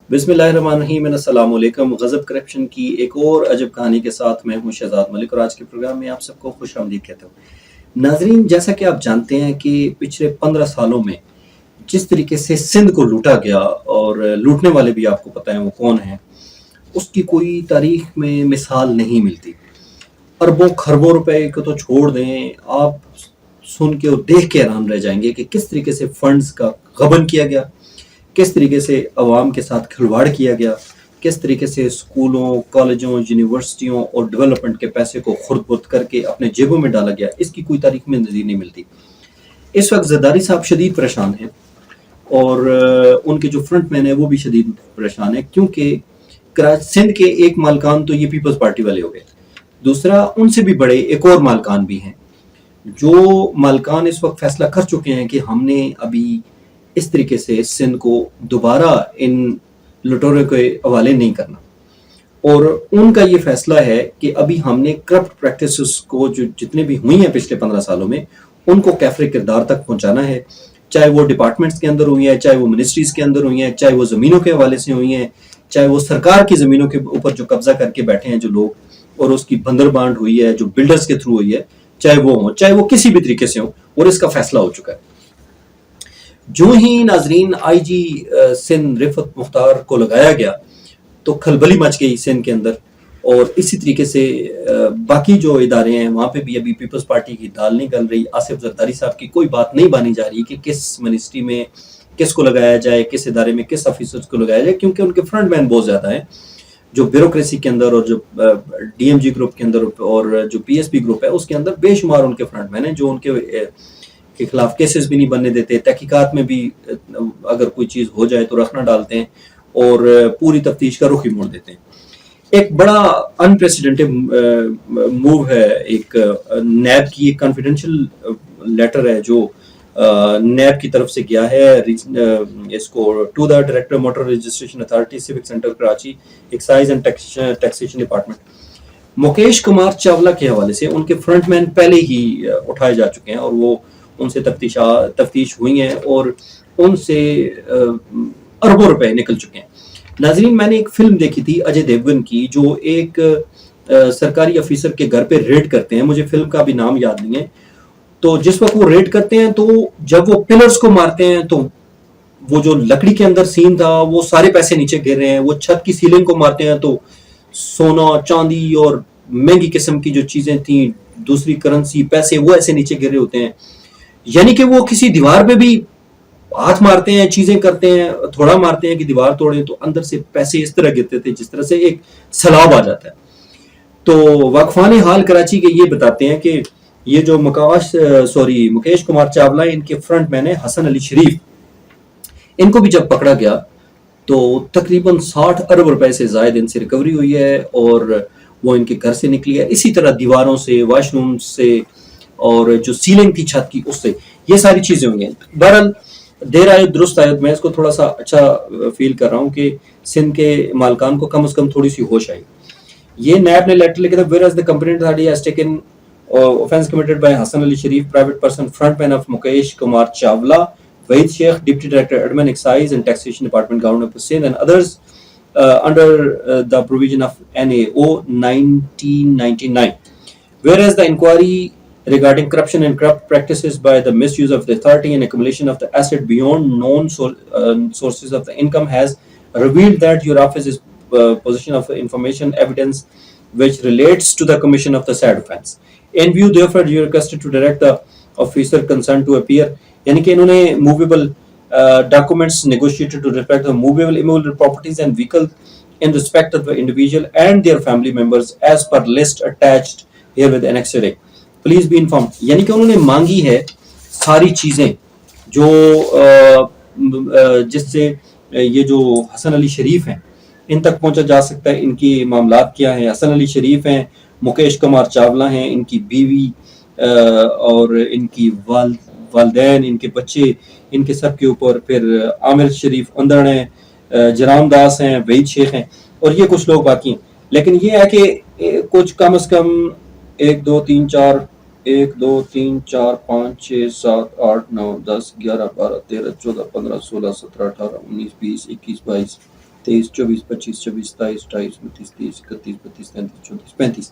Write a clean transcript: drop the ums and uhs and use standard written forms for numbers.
بسم اللہ الرحمن الرحیم، السلام علیکم۔ غضب کرپشن کی ایک اور عجب کہانی کے ساتھ میں ہوں شہزاد ملک، اور آج کے پروگرام میں آپ سب کو خوش آمدید کہتا ہوں۔ ناظرین، جیسا کہ آپ جانتے ہیں کہ پچھلے 15 سالوں میں جس طریقے سے سندھ کو لوٹا گیا، اور لوٹنے والے بھی آپ کو پتہ ہیں وہ کون ہیں، اس کی کوئی تاریخ میں مثال نہیں ملتی۔ اربوں خربوں روپے کو تو چھوڑ دیں، آپ سن کے اور دیکھ کے حیران رہ جائیں گے کہ کس طریقے سے فنڈز کا غبن کیا گیا، کس طریقے سے عوام کے ساتھ کھلواڑ کیا گیا، کس طریقے سے اسکولوں، کالجوں، یونیورسٹیوں اور ڈیولپمنٹ کے پیسے کو خرد برد کر کے اپنے جیبوں میں ڈالا گیا، اس کی کوئی تاریخ میں نظیر نہیں ملتی۔ اس وقت زرداری صاحب شدید پریشان ہیں، اور ان کے جو فرنٹ مین ہیں وہ بھی شدید پریشان ہیں، کیونکہ سندھ کے ایک مالکان تو یہ پیپلز پارٹی والے ہو گئے، دوسرا ان سے بھی بڑے ایک اور مالکان بھی ہیں، جو مالکان اس وقت فیصلہ کر چکے ہیں کہ ہم نے ابھی اس طریقے سے سندھ کو دوبارہ ان لٹوروں کے حوالے نہیں کرنا، اور ان کا یہ فیصلہ ہے کہ ابھی ہم نے کرپٹ پریکٹسز کو جو جتنے بھی ہوئی ہیں پچھلے 15 سالوں میں، ان کو کیفر کردار تک پہنچانا ہے، چاہے وہ ڈپارٹمنٹس کے اندر ہوئی ہیں، چاہے وہ منسٹریز کے اندر ہوئی ہیں، چاہے وہ زمینوں کے حوالے سے ہوئی ہیں، چاہے وہ سرکار کی زمینوں کے اوپر جو قبضہ کر کے بیٹھے ہیں جو لوگ، اور اس کی بندر بانڈ ہوئی ہے جو بلڈرز کے تھرو ہوئی ہے، چاہے وہ ہوں، چاہے وہ کسی بھی طریقے سے ہوں، اور اس کا فیصلہ ہو چکا ہے۔ جو ہی ناظرین آئی جی سندھ رفعت مختار کو لگایا گیا تو کھلبلی مچ گئی سندھ کے اندر، اور اسی طریقے سے باقی جو ادارے ہیں وہاں پہ بھی ابھی پیپلز پارٹی کی دال نہیں گل رہی۔ آصف زرداری صاحب کی کوئی بات نہیں مانی جا رہی کہ کس منسٹری میں کس کو لگایا جائے، کس ادارے میں کس آفیسرز کو لگایا جائے، کیونکہ ان کے فرنٹ مین بہت زیادہ ہیں جو بیوروکریسی کے اندر، اور جو ڈی ایم جی گروپ کے اندر، اور جو پی ایس پی گروپ ہے اس کے اندر بے شمار ان کے فرنٹ مین ہیں جو ان کے خلاف کیسز بھی نہیں بننے دیتے، تحقیقات میں بھی اگر کوئی چیز ہو جائے تو رکھنا ڈالتے ہیں، اور پوری تفتیش کا رخ ہی موڑ دیتے ہیں۔ ایک بڑا انپریسیڈنٹڈ موو ہے، ایک نیب کی ایک کانفیڈینشیل لیٹر ہے جو نیب کی طرف سے گیا ہے اس کو to the director motor registration authority civic centre Karachi, excise and taxation department, Mukesh Kumar Chawla کے حوالے سے ان کے فرنٹ مین پہلے ہی اٹھائے جا چکے ہیں، اور وہ ان سے تفتیش ہوئی ہیں، اور ان سے اربوں روپے نکل چکے ہیں۔ ناظرین، میں نے ایک فلم دیکھی تھی اجے دیوگن کی، جو ایک سرکاری افیسر کے گھر پہ ریڈ کرتے ہیں، مجھے فلم کا بھی نام یاد نہیں ہے، تو جس وقت وہ ریڈ کرتے ہیں تو جب وہ پلرز کو مارتے ہیں تو وہ جو لکڑی کے اندر سین تھا وہ سارے پیسے نیچے گر رہے ہیں، وہ چھت کی سیلنگ کو مارتے ہیں تو سونا، چاندی اور مہنگی قسم کی جو چیزیں تھیں، دوسری کرنسی، پیسے، وہ ایسے نیچے گر رہے ہوتے ہیں، یعنی کہ وہ کسی دیوار پہ بھی ہاتھ مارتے ہیں، چیزیں کرتے ہیں، تھوڑا مارتے ہیں کہ دیوار توڑیں تو اندر سے پیسے اس طرح گرتے تھے جس طرح سے ایک سیلاب آ جاتا ہے۔ تو واقفان حال کراچی کے یہ بتاتے ہیں کہ یہ جو مکیش کمار چاولہ، ان کے فرنٹ مین ہے حسن علی شریف، ان کو بھی جب پکڑا گیا تو تقریباً 60 ارب روپے سے زائد ان سے ریکوری ہوئی ہے، اور وہ ان کے گھر سے نکلی ہے، اسی طرح دیواروں سے، واش روم سے، اور جو سیلنگ تھی چھت کی اس سے، یہ ساری چیزیں ہوئی ہیں۔ بہرحال دیر آئے درست آئے، میں اس کو تھوڑا سا اچھا فیل کر رہا ہوں کہ سندھ کے مالکان کو کم از کم تھوڑی سی ہوش آئی۔ یہ نیب نے لیٹر لکھا تھا، whereas the complaint authority has taken offense committed by Hassan Ali Sharif, private person, frontman of Mukesh Kumar Chawla, Wahid Sheikh, Deputy Director, Admin, Excise and Taxation Department, Government of Sindh, and others under the provision of NAO 1999. Whereas the inquiry regarding corruption and corrupt practices by the misuse of the authority and accumulation of the asset beyond known sources of the income has revealed that your office is possession of information evidence which relates to the commission of the said offense. In view therefore you are requested to direct the officer concerned to appear، یعنی کہ انہوں نے movable documents negotiated to respect the movable immovable properties and vehicles in respect of the individual and their family members as per list attached here with annexure A. Please be informed، یعنی کہ انہوں نے مانگی ہے ساری چیزیں جو جس سے یہ جو حسن علی شریف ہیں ان تک پہنچا جا سکتا ہے، ان کی معاملات کیا ہیں۔ حسن علی شریف ہیں، مکیش کمار چاولہ ہیں، ان کی بیوی اور ان کی والدین، ان کے بچے، ان کے سب کے اوپر، پھر عامر شریف اندرن ہیں، جرام داس ہیں، وحید شیخ ہیں، اور یہ کچھ لوگ باقی ہیں۔ لیکن یہ ہے کہ کچھ کم از کم 1 2 3 4 1 2 3 4 5 6 7 8 9 10 11 12 13 14 15 16 17 18 19 20 21 22 23, 24, 25, 26, 27, 28, 29, 30, 31, 32, 33, 34, 35.